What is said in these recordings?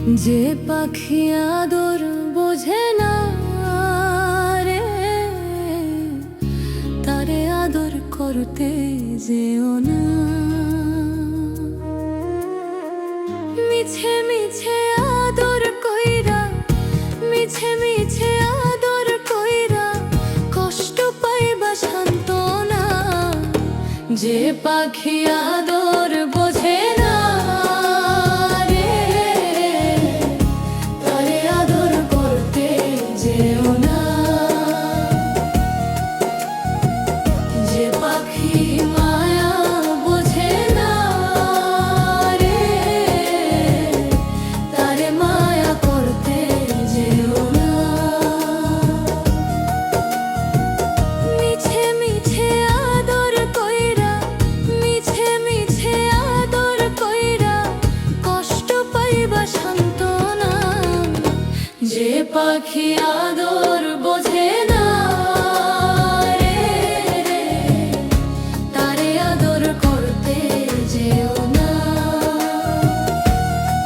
যে পাখি আদর বোঝে না রে, তারে আদর করতে যেও না। মিছে মিছে আদর কইরা, মিছে মিছে আদর কইরা কষ্ট পাইবা সান্ত্বনা। যে পাখি আদর বোঝে না রে, তারে আদর করতে যেও না। যে পাখি মায়া বোঝে না রে, তারে মায়া করতে যেও না। মিছে মিছে আদর কইরা, মিছে মিছে আদর কইরা কষ্ট পাইবা সান্ত্বনা। যে পাখি আদর বোঝে না রে, তারে আদর করতে যেও না।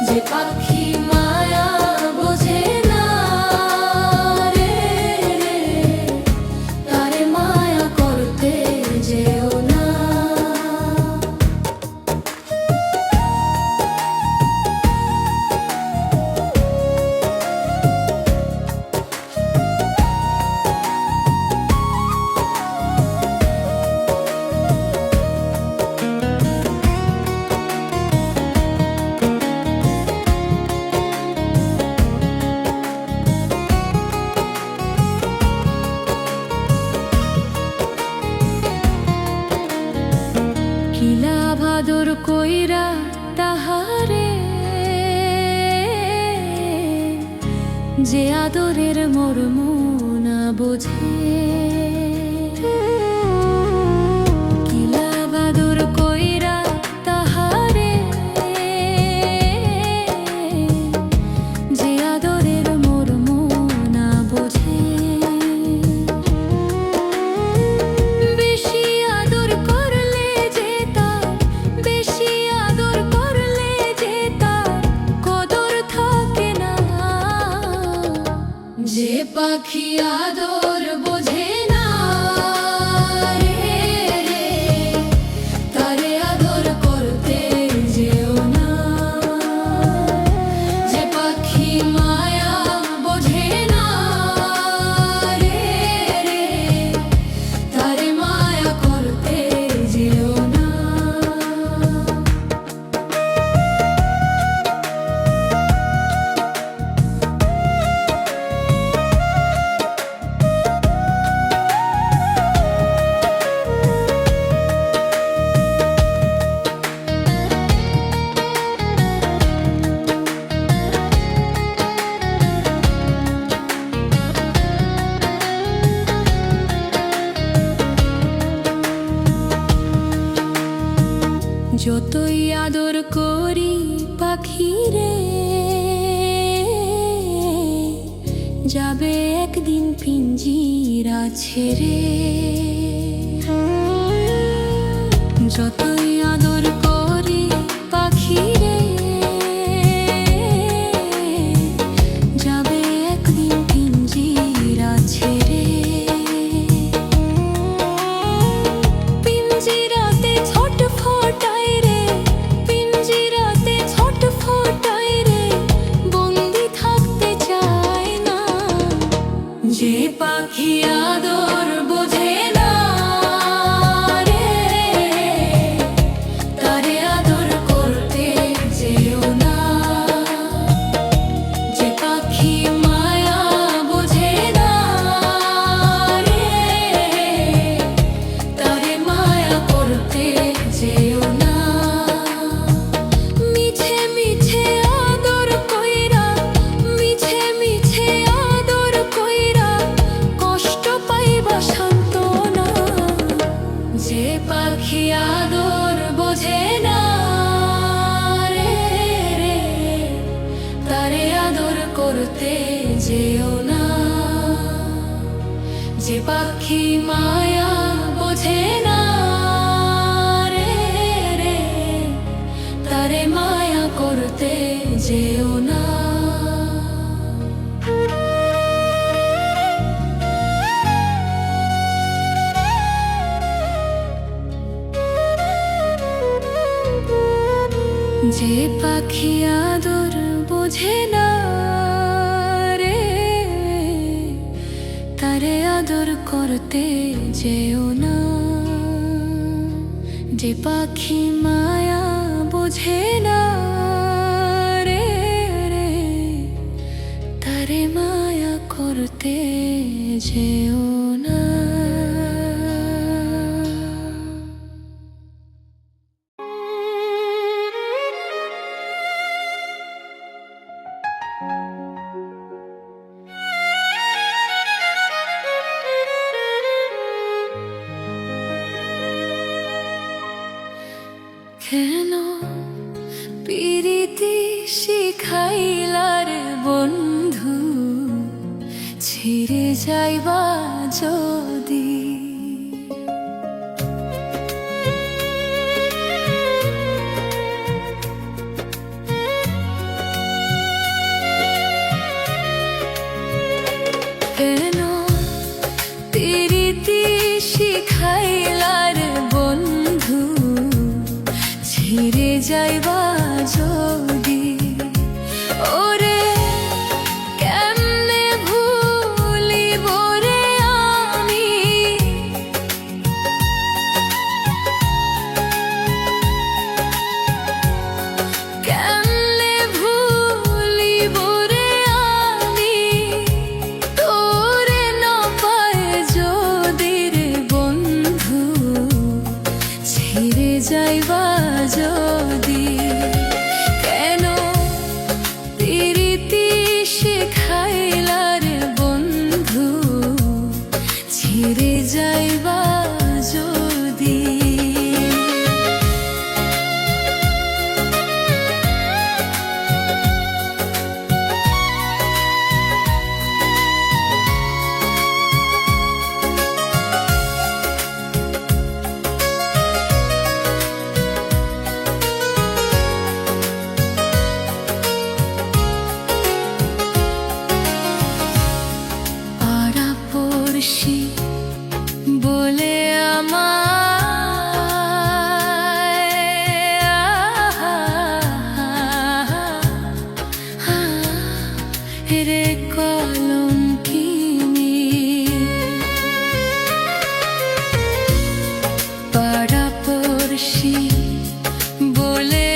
যে পাখি মায়া বোঝে না রে, তারে মায়া করতে যেও না। কিলা ভাদর কইরা তাহারে, যে আদরের মর্ম না বোঝে। কিলা ভাদর কইরা তাহারে, যে আদরের মর্ম না বোঝে। বেশি আদর করলে যে তার, বেশি আদর করলে যে তার কদর থাকে না। যে পাখি আদর বোঝে না রে, তারে আদর করতে যেও না। যে পাখি মায়া বোঝে না রে, তারে মায়া করতে যেও না। যতই আদর করি পাখি রে, যাবে একদিন পিঞ্জিরা ছেড়ে। যতই আদর করি পাখি রে, যাবে একদিন পিঞ্জিরা ছেড়ে। পিঞ্জিরাতে ছটফটায় রে, পিঞ্জিরাতে ছটফটায় রে, বন্দি থাকতে চায় না। যে পাখি আদর বোঝে না রে, তারে আদর করতে যেও না। যে পাখি মায়া বোঝে না রে, তারে মায়া করতে যেও না। মিছে মিছে আদর কইরা, মিছে মিছে আদর কইরা কষ্ট পাইবা সান্ত্বনা। যে পাখি আদর বোঝে না রে, তারে আদর করতে যেও না। যে পাখি মায়া বোঝে না রে, তারে মায়া করতে যেও না। যে পাখি আদর বোঝে না রে, তারে আদর করতে যেও না। যে পাখি মায়া বোঝে না রে, তারে মায়া করতে যেও না। কেন প্রীতি শিখাইলার বন্ধু, ছিড়ে যাইবা যদি। কেন প্রীতি শিখাইলার বন্ধু, ছিড়ে যাইবা যদি। ওরে কেমনে ভুলিব রে আমি, কেমনে ভুলিব রে আমি তোরে না পায় যদি রে বন্ধু, ছিড়ে যাইবা যদি। কেন প্রীতি শিখাইলার বন্ধু, ছিড়ে যাইবা যদি। পাড়াপড়শি বলে আমায় রে কলঙ্কিনী। পাড়াপড়শি বলে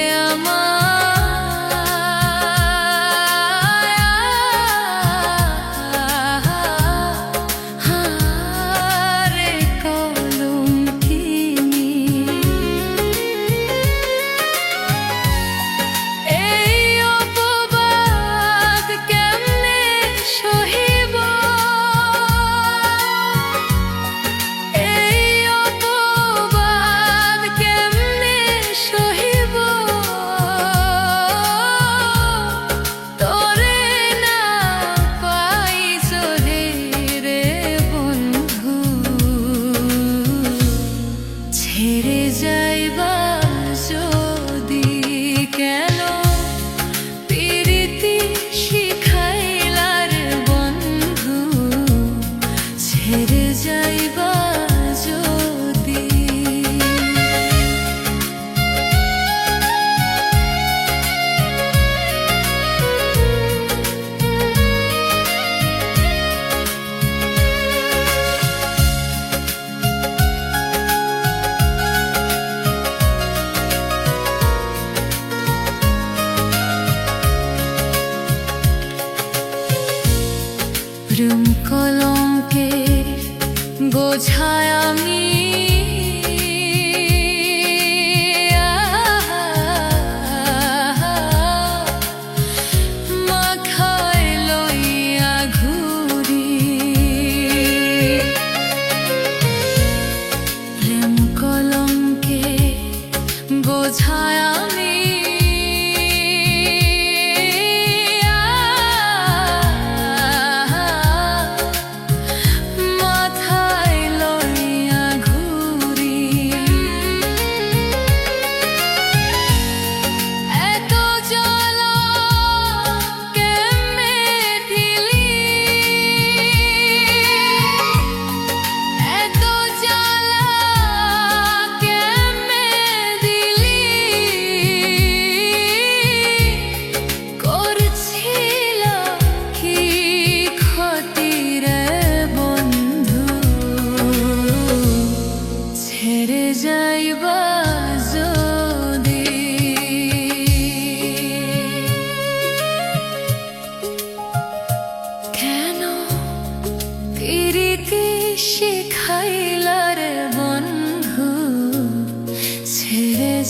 রে কলঙ্কিনী। এই অপবাদ কেমনে সহিব, এই অপবাদ কেমনে সহিব, তোরে না পাই যদি রে বন্ধু, ছেড়ে যাইবা যদি। কেন প্রীতি শিখাইলার বন্ধু, ছেড়ে যাইবা যদি। প্রেম কলঙ্কের বোঝায় আমি মাথায় লইয়া ঘুরি। প্রেম কলঙ্কের বোঝায় আমি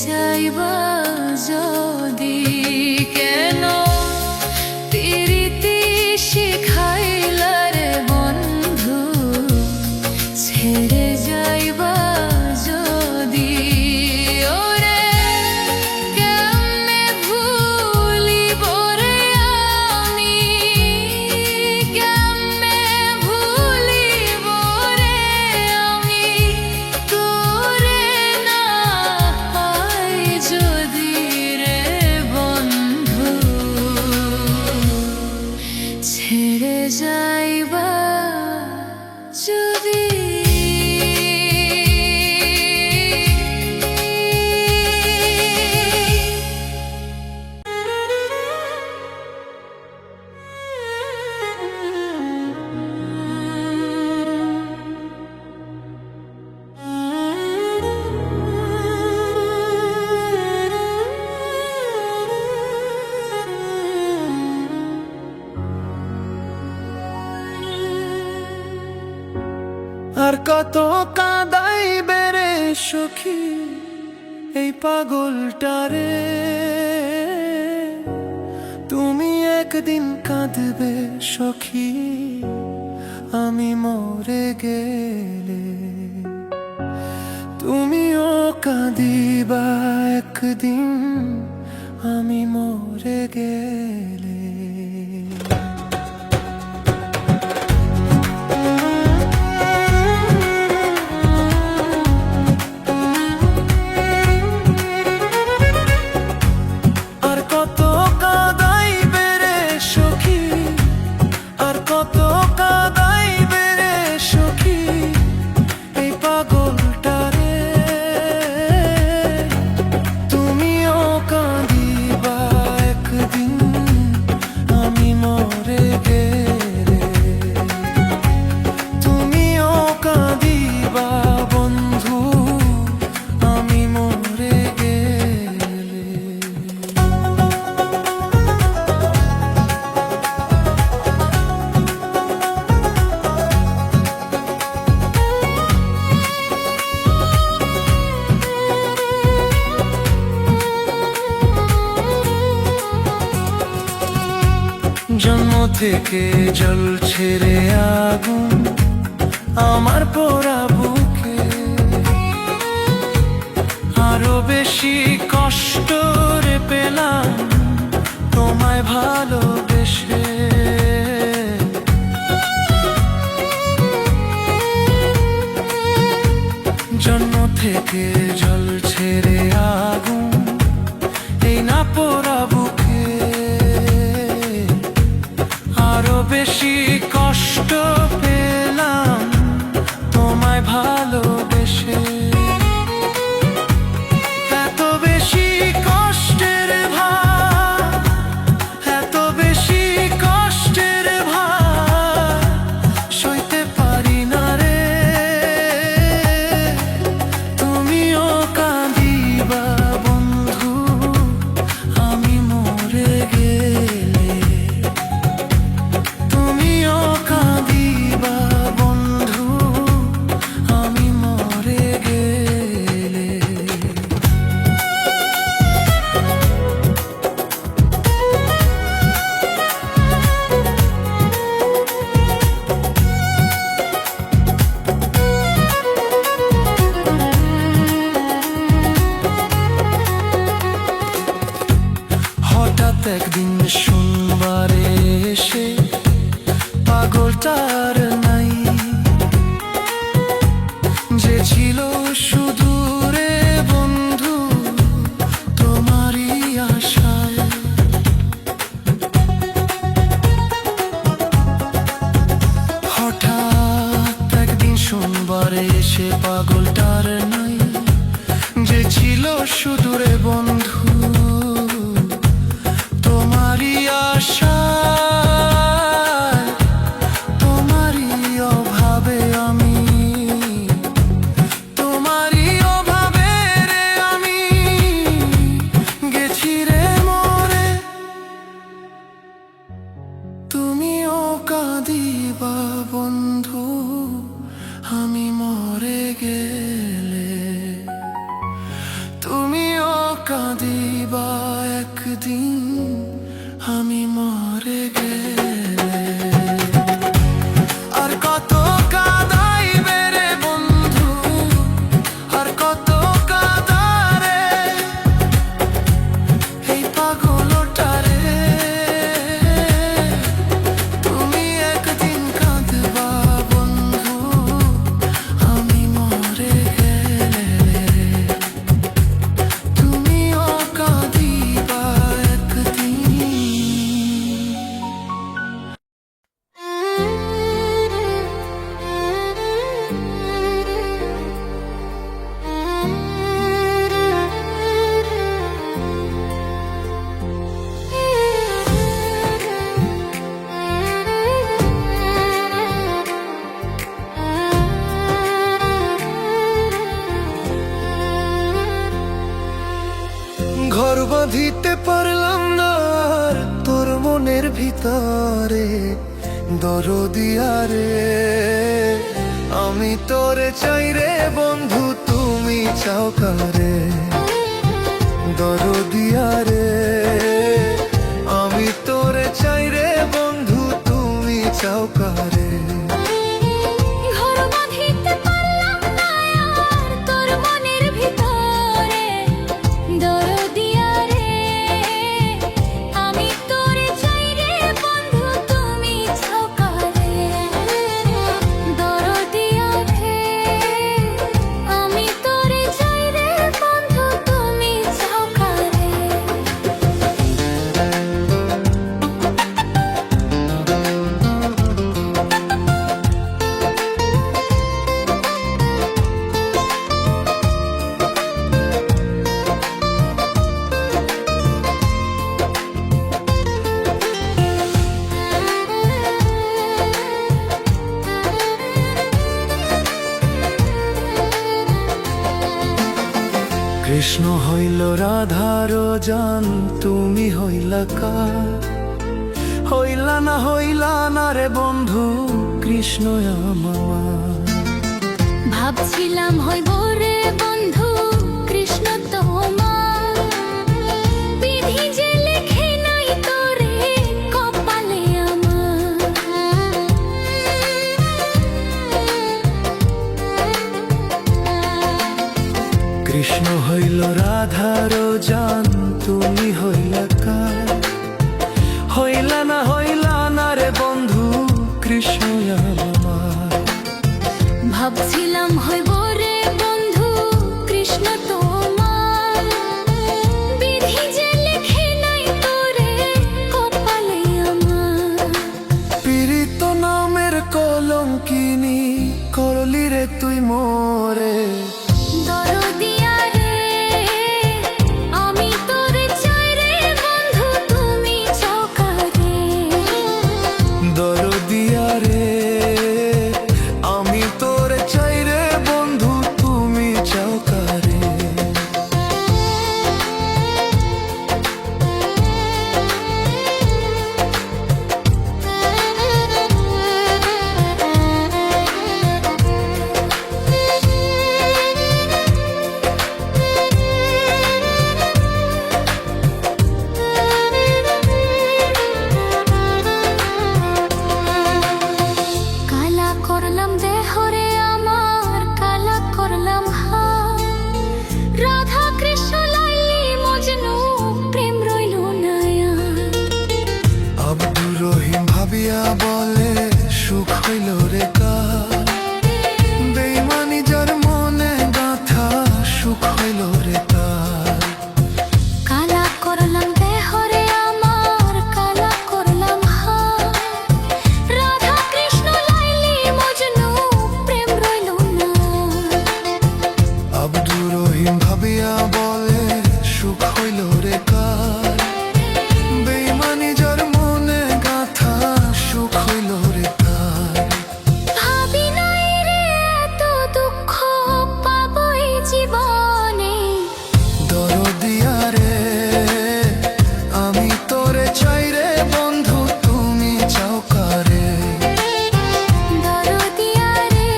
যাইবা যদি কেন প্রীতি শিখাইলা রে বন্ধু ছেড়ে যাইবা যদি ওরে কেমনে ভুলিব রে আমি কেমনে ভুলিব রে আমি তোরে না পাই যদি রে বন্ধু ছেড়ে যাইবা যদি আর কত কাঁদাইবে রে সখী এই পাগলটারে তুমি একদিন কাঁদবে সখী আমি মরে গেলে তুমিও কাঁদিবা একদিন আমি মরে গেলে জন্ম থেকে জ্বলছে রে আগুন আমার পোড়া বুকে আরো বেশি কষ্ট রে পেলাম তোমায় ভালোবেসে জন্ম থেকে জ্বলছে রে আগুন এই না পোড়া বুকে আরো বেশি কষ্ট পেলাম তোমায় ভালোবেসে এত বেশি কষ্টের ভার এত বেশি কষ্টের ভার সইতে পারি না রে তুমিও কাঁদিবা বন্ধু আমি মরে গেলে তুমিও কাঁদিবা বন্ধু আমি মরে গেলে হঠাৎ একদিন শুনবারে এসে পাগলটার নাই যে ছিল শুধু রে বন্ধু তোমারই আশায় হঠাৎ একদিন শুনবারে এসে পাগলটার নাই যে ছিল শুধু রে বন্ধু তোমারই আশায় তোমারই অভাবে আমি তোমারই অভাবে রে আমি গেছি রে মরে তুমিও কাঁদিবা বন্ধু আমি মরে গেলে তুমিও কাঁদিবা একদিন আমি মরে গেলে। আর কত কাঁদাইবে রে বন্ধু, আর কত কাঁদারে এই পাগলটারে। তুমি একদিন কাঁদবা বন্ধু আমি মরে গেলে। তুমিও কাঁদিবা একদিন। ঘর বাঁধিতে পারলাম না আর তোর মনের ভিতরে, দরদিয়া রে আমি তোরে চাই রে বন্ধু তুমি চাও কারে। দরদিয়া রে আমি তোরে চাই রে বন্ধু তুমি চাও কারে। ঘর বাঁধিতে পারলাম না আর তোর মনের ভিতরে, দরদিয়া রে আমি তোরে চাই রে বন্ধু তুমি চাও কারে। দরদিয়া রে আমি তোরে চাই রে বন্ধু তুমি চাও কারে। কৃষ্ণ হইল রাধার জান তুমি হইলা কার। হইলা না রে বন্ধু কৃষ্ণ আমার। ভাবছিলাম হইব রে বন্ধু কৃষ্ণ তোমার, বিধি যে লেখে নাই তোরে কপালে আমার। কৃষ্ণ হইল রাধার জান তুমি হইলা কার। হইলা না রে বন্ধু কৃষ্ণ আমার। ভাবছিলাম হইব রে বন্ধু কৃষ্ণ তোমার, বিধি যে লেখে নাই তোরে কপালে আমার। পীড়িত নামের কলঙ্কিনী করলি রে তুই মোরে। দরদিয়া রে আমি তোরে চাই রে বন্ধু তুমি চাও কারে। দরদিয়া রে আমি তোরে চাই রে বন্ধু তুমি চাও কারে। কালা করলাম দেহরে আমার, কালা করলাম হাত, রাধা কৃষ্ণ লাইলি মজনু প্রেম রইল না আর। আব্দুর রহিম ভাবিয়া বলে সুখ হইল রে কার। বেইমানি যার মনে গাথা সুখ হইল রে তার। কালা করলাম দেহরে আমার, কালা করলাম হাত, রাধা কৃষ্ণ লাইলি মজনু প্রেম রইল না। আব্দুর রহিম ভাবিয়া বলে সুখ হইল রে কার। বেইমানি যার মনে গাথা সুখ হইল রে তার। ভাবি নাই রে এত দুঃখ পাবো এই জীবনে। দরদিয়া রে আমি তোরে চাই রে বন্ধু তুমি চাও কারে। দরদিয়া রে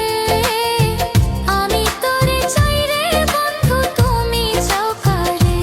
আমি তোরে চাই রে বন্ধু তুমি চাও কারে।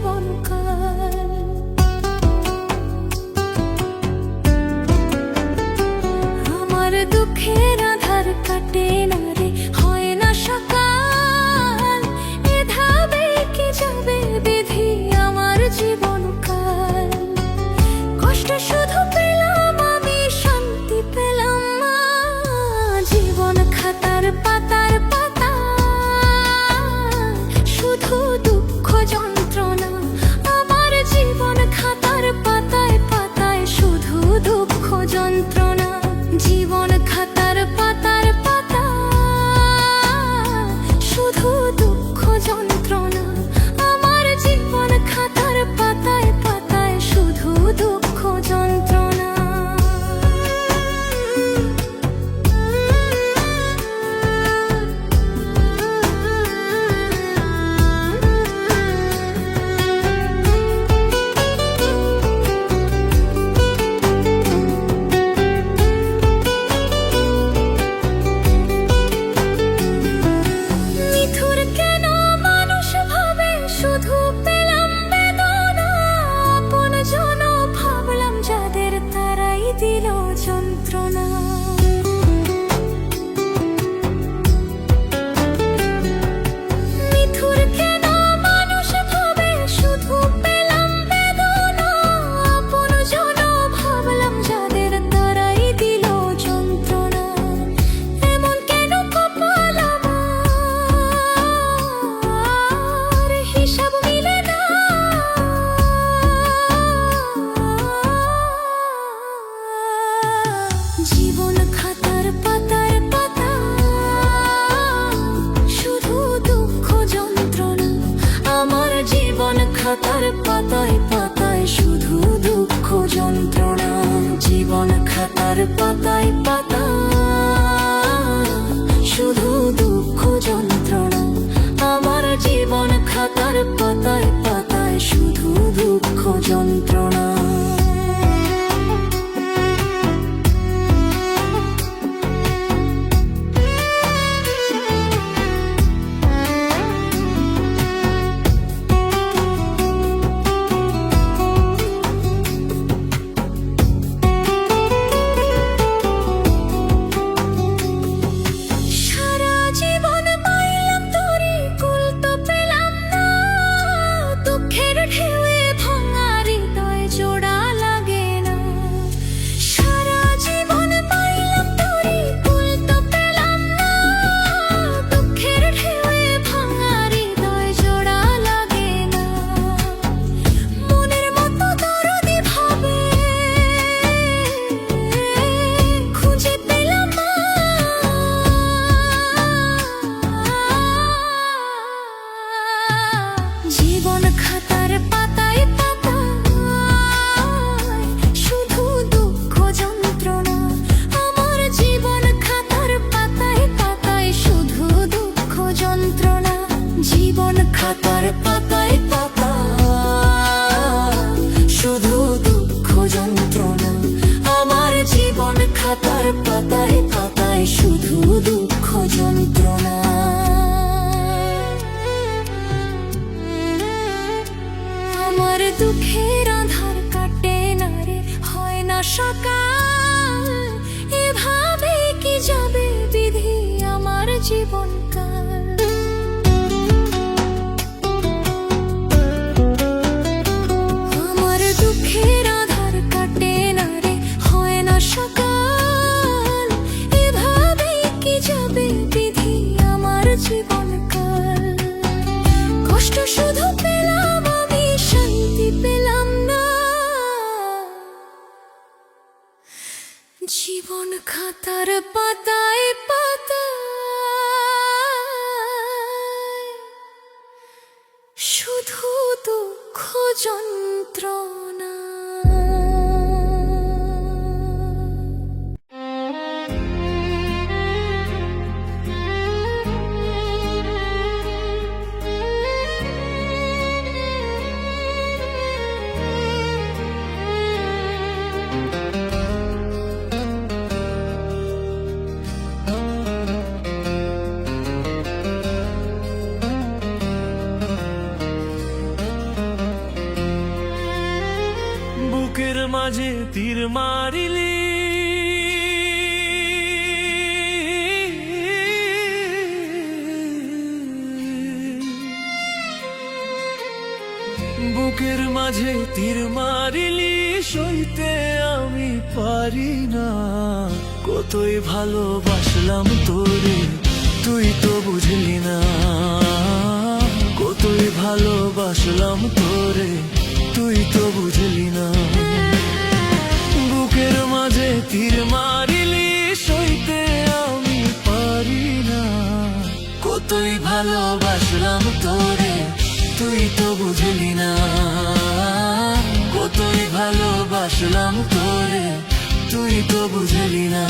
জীবনকাল। আমার দুঃখের আধার কাটে না রে, হয় না সকাল, এভাবে কি যাবে বিধি আমার জীবনকাল। কষ্ট শুধু পেলাম আমি, শান্তি পেলাম না, জীবন খাতার পাতার পাতা শুধু দুঃখ যন্ত্রণা। আমার জীবন খাতার পাতায় পাতায় শুধু দুঃখ যন্ত্রণা। জীবন খাতার পাতার পাতা শুধু দুঃখ যন্ত্রণা। আমার জীবন খাতার পাতায় পাতায় শুধু দুঃখ যন্ত্রণা। নিথুর কেন মানুষ ভাবে, শুধু পেলাম বেদনা। আপনজন ভাবলাম যাদের, তারাই দিল যন্ত্রণা। নিথুর কেন মানুষ ভাবে, শুধু পেলাম বেদনা। আপনজন ভাবলাম যাদের, তারাই দিল যন্ত্রণা। এমন কেন কপাল আমার, হিসাব মিলে না। জীবন খাতার পাতার পাতা শুধু দুঃখ যন্ত্রণা। আমার জীবন খাতার পাতায় পাতায় শুধু দুঃখ যন্ত্রণা। জীবন খাতার পাতায় পাতা শুধু দুঃখ যন্ত্রণা। আমার জীবন খাতার পাতায় পাতায় শুধু দুঃখ যন্ত্রণা। সারা জীবন মাইলাম তোরে, কুল তো পেলাম না। দুঃখের ঢেউয়ে ভাঙা হৃদয় জোড়া লাগে না। সারা জীবন মাইলাম তোরে, কুল তো পেলাম না। দুঃখের ঢেউয়ে ভাঙা হৃদয় জোড়া লাগে না। মনের মতো দরদি ভাবে খুঁজে পেলাম না। জীবন খাতার পাতায় পাতায় শুধু দুঃখ যন্ত্রণা। আমার জীবন খাতার পাতায় পাতায় শুধু দুঃখ যন্ত্রণা। জীবন খাতার পাতায় পাতায় শুধু দুঃখ যন্ত্রণা। আমার জীবন খাতার পাতায় পাতায় শুধু দুঃখ যন্ত্রণা। আমার দুঃখের আধার কাটে না রে, হয় না সকাল, এভাবে কি যাবে বিধি আমার জীবনকাল। আমার দুঃখের আধার কাটে না রে, হয় না সকাল, এভাবে কি যাবে বিধি আমার জীবনকাল। কষ্ট শুধু পেলাম আমি, শান্তি পেলাম না, জীবন খাতার পাতায় পাতায় শুধু দুঃখ যন্ত্রণা। মাঝে তীর মারিলি, বুকের মাঝে তীর মারিলি, সইতে আমি পারি না। কতই ভালোবাসলাম তোরে, তুই তো বুঝলি না। কতই ভালোবাসলাম তোরে, তুই তো বুঝলি না। বুকের মাঝে তীর মারিলি, সইতে আমি পারি না। কতই ভালোবাসলাম তোরে, তুই তো বুঝলি না। কতই ভালোবাসলাম তোরে, তুই তো বুঝলি না।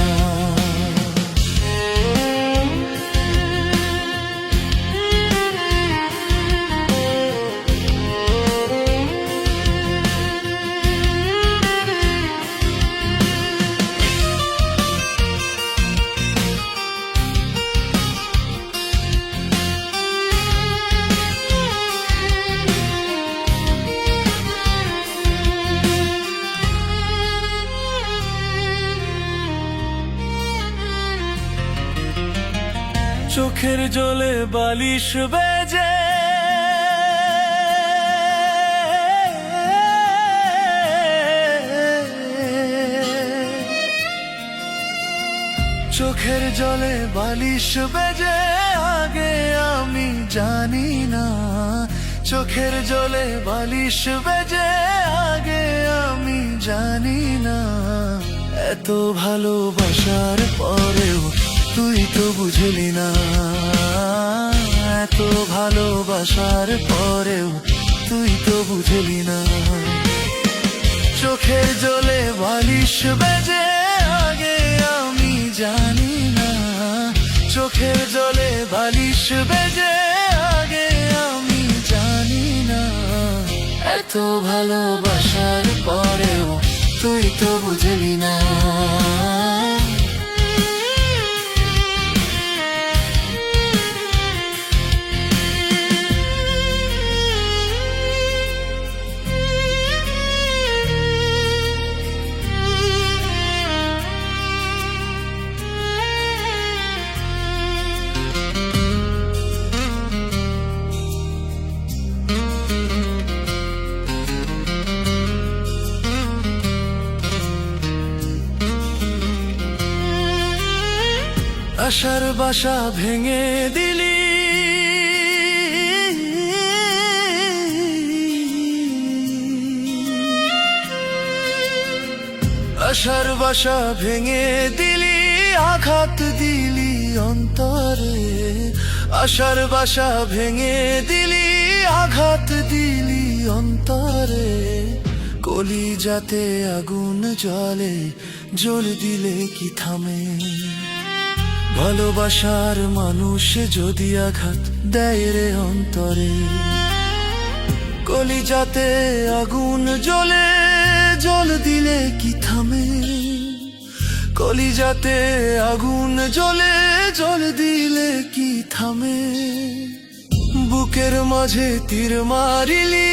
চোখের জলে বালিশ বেজে, চোখের জলে বালিশ বেজে, আগে আমি জানি না। চোখের জলে বালিশ বেজে, আগে আমি জানি না। এত ভালোবাসার পরেও তুই তো বুঝলি না। এত ভালোবাসার পরেও তুই তো বুঝলি না। চোখের জলে বালিশ বেজে, আগে আমি জানি না। চোখের জলে বালিশ বেজে, আগে আমি জানি না। এত ভালোবাসার পরেও তুই তো বুঝলি না। আশার বাসা ভেঙে দিলি, আশার বাসা ভেঙে দিলি, আঘাত দিলি অন্তরে। আশার বাসা ভেঙে দিলি, আঘাত দিলি অন্তরে। কলিজাতে আগুন জ্বলে, জ্বল দিলে কি থামে? ভালোবাসার মানুষ যদি আঘাত দেয় রে অন্তরে। কলিজাতে আগুন জ্বলে, জল দিলে কি থামে? কলিজাতে আগুন জ্বলে, জল দিলে কি থামে? বুকের মাঝে তীর মারিলি,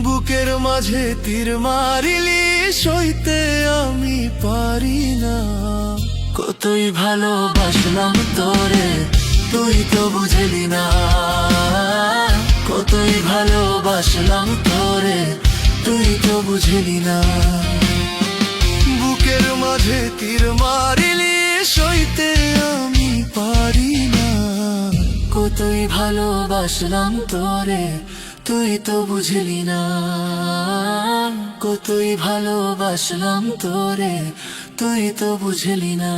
বুকের মাঝে তীর মারিলি, সইতে আমি পারি না। কতই ভালোবাসলাম তোরে, তুই তো বুঝলি না। কতই ভালোবাসলাম তোরে, তুই তো বুঝলি না। বুকের মাঝে তীর মারিলি, সইতে আমি পারি না। কতই ভালোবাসলাম তোরে, তুই তো বুঝলি না। কতই ভালোবাসলাম তোরে, তুই তো বুঝলি না।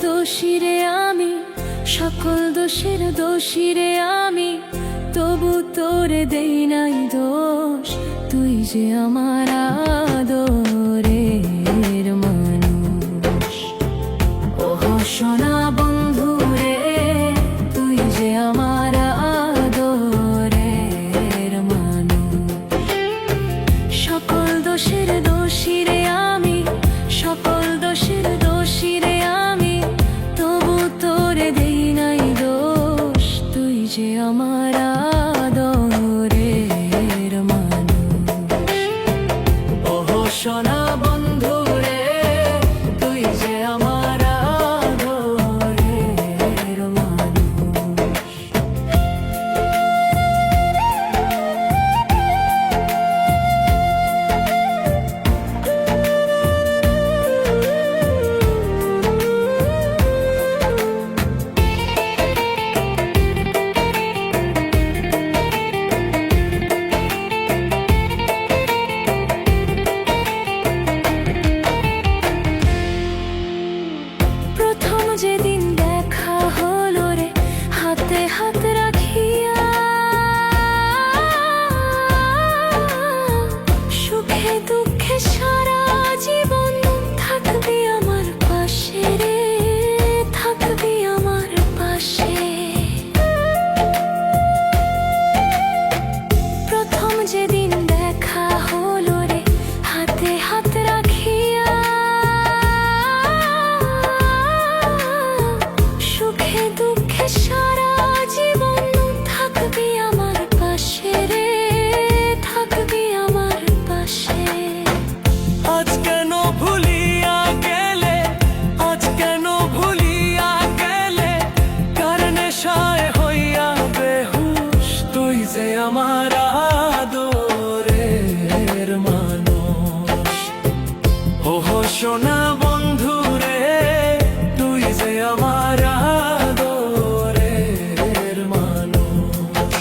দোষী রে আমি, সকল দোষের দোষী রে আমি, তবু তোরে দেই নাই দোষ, তুই যে আমার আদরের মানুষ। ওহ সোনা বন্ধু রে, তুই যে আমার আদরের মানুষ। সকল দোষের দোষী রে আমি, সকল দোষের দোষী রে আমি, তবু তোরে দেই নাই দোষ, তুই যে আমার আদরের মানুষ। ওহ সোনা বন্ধু রে, তুই যে আমার আদরের মানুষ। প্রথম যেদিন দেখা হলো রে, হাতে হাত রাখিয়া, সুখে দুঃখে সারা জীবন থাকবি আমার পাশে রে, থাকবি আমার পাশে। প্রথম যেদিন দেখা হলো রে, হাতে হাত রাখিয়া, সুখে দুঃখে সারা জীবন থাকবি আমার পাশে রে, থাকবি আমার পাশে। আজ কেন ভুলিয়া গেলে, আজ কেন ভুলিয়া গেলে, কার নেশায় হইয়া বেহুশ, তুই যে আমার আদরের মানুষ। ওহ সোনা বন্ধু রে, তুই যে আমার আদরের মানুষ।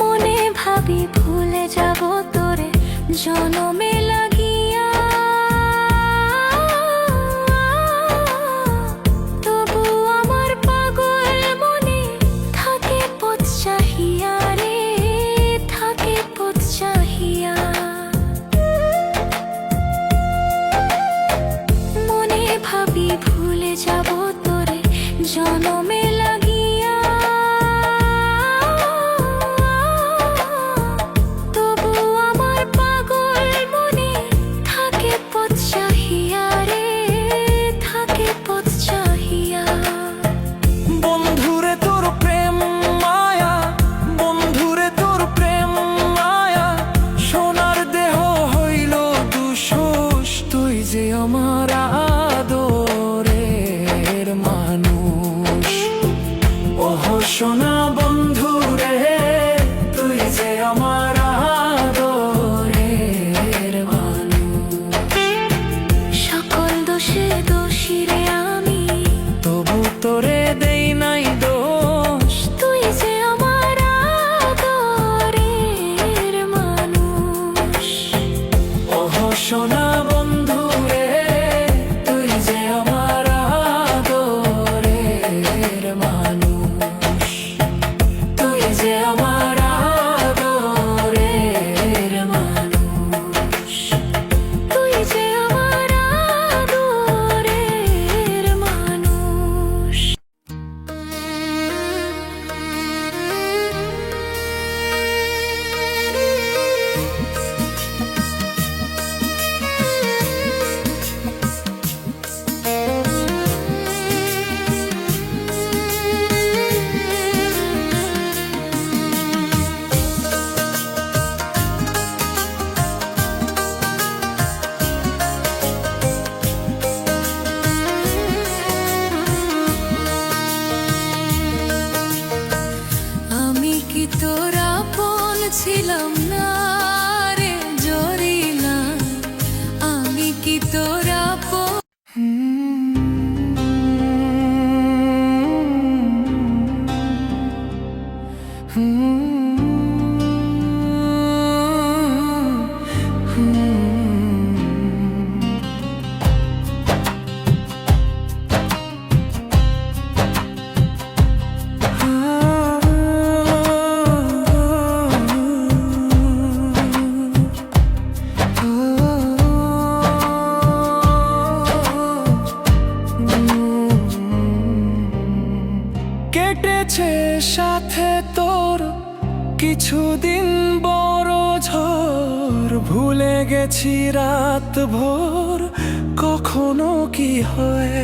মনে ভাবি ভুলে যাব তোরে জনমে লাগিয়া, তবু আমার পাগল মনে থাকে পথ চাহিয়া রে, থাকে পথ চাহিয়া। মনে ভাবি ভুলে যাব তোরে জনমে লাগিয়া, তবু আমার পাগল মনে থাকে পথ চাহিয়া রে, থাকে পথ চাহিয়া। বন্ধুরে তোর প্রেম মায়া, বন্ধুরে তোর প্রেম মায়া, সোনার দেহ হইল দুশোষ, তুই যে আমার আদরের মানুষ। ওহ সোনা বন্ধু রে, তুই যে আমার আদরের মানুষ। সকল দোষে দোষী রে আমি, তবু তোরে দেই নাই দোষ, তুই যে আমার আদরের মানুষ। ওহ সোনা বন্ধু রে, কিছুদিন বড় ঝড়, ভুলে গেছি রাত ভোর কখনো কি হয়।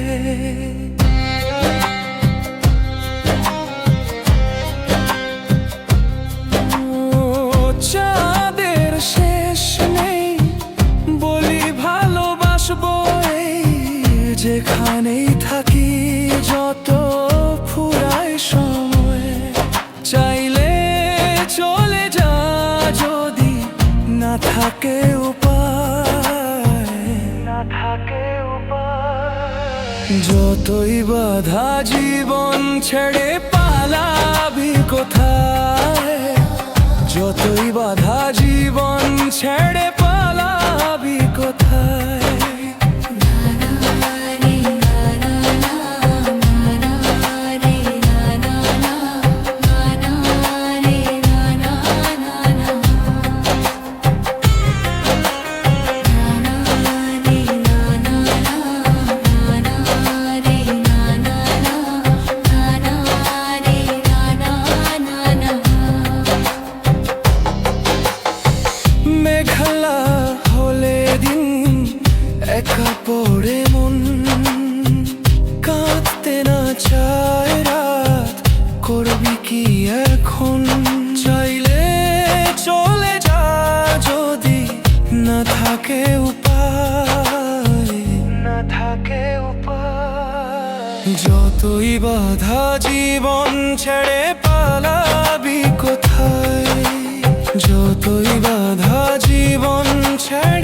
চাঁদের শেষ নেই বলি ভালোবাসবো এই, যেখানেই থাকি যত ফুরায় সময়। চাইলে চলে যা যদি না থাকে উপায়, না থাকে উপায়। যতই বাধা জীবন ছেড়ে পালাবি কোথায়, যতই বাধা জীবন ছেড়ে পালাবি কোথায়। মেঘলা হলে দিন একা পড়ে মন, কাঁদতে না চায় রাত, করবি কি এখন। চাইলে চলে যা যদি না থাকে উপায়, না থাকে উপায়। যতই বাধা জীবন ছেড়ে পালাবি কোথায়, যতই বাধা জীবন ছেড়ে